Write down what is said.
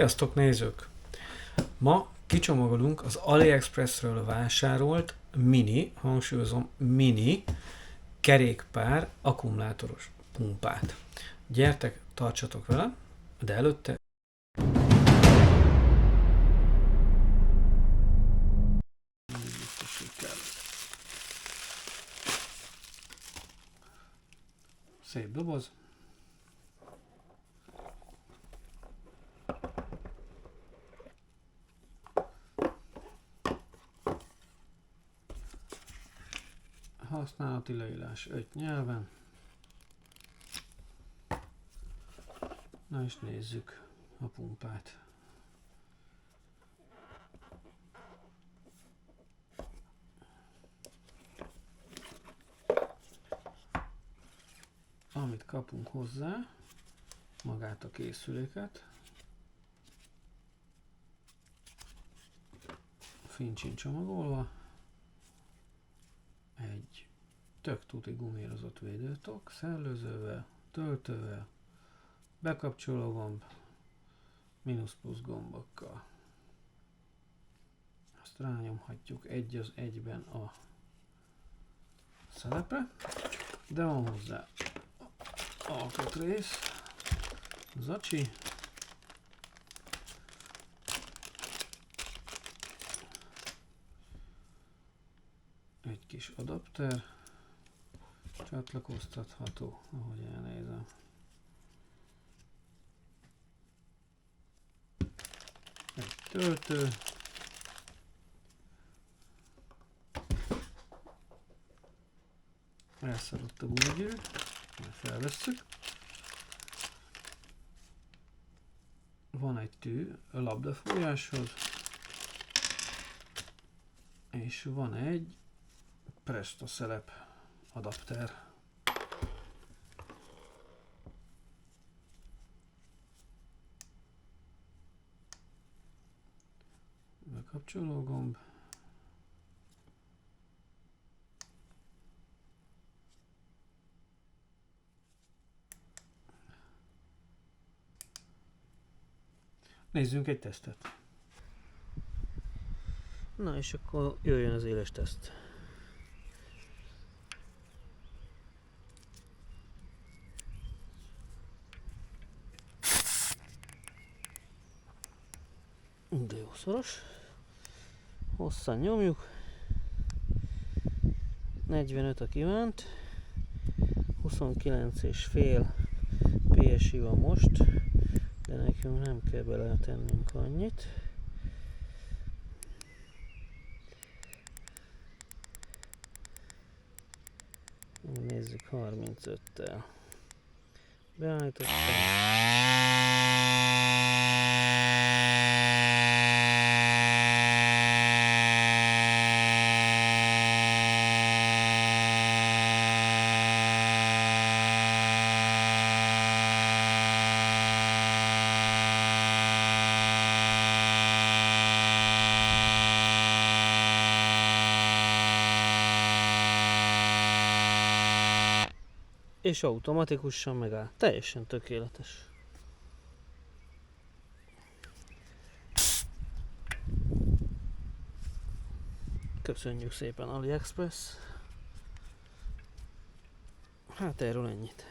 Sziasztok nézők! Ma kicsomagolunk az AliExpressről vásárolt mini, hangsúlyozom mini kerékpár akkumulátoros pumpát. Gyertek, tartsatok velem, de előtte szép doboz. Használati leírás 5 nyelven. Na és nézzük a pumpát. Amit kapunk hozzá, magát a készüléket. Fincsin csomagolva. Egy tök tuti gumírozott védőtok, szellőzővel, töltővel, bekapcsoló gomb, mínusz-plusz gombokkal. Azt rányomhatjuk egy az egyben a szelepre, de van hozzá alkatrész, zacsi, egy kis adapter, csatlakoztatható, ahogy elnézem. Egy töltő, elszaladt a gumigyűrű, majd felvesszük. Van egy tű a labdafújáshoz, és van egy Presto szelep adapter. Bekapcsoló gomb. Nézzünk egy tesztet. Na és akkor jöjjön az éles teszt. De jó szoros. Hosszan nyomjuk. 45 a kívánt. 29,5 PSI van most, de nekünk nem kell beletennünk annyit. Nézzük 35-tel. Beállítottam. És automatikusan megáll. Teljesen tökéletes. Köszönjük szépen AliExpress. Hát erről ennyit.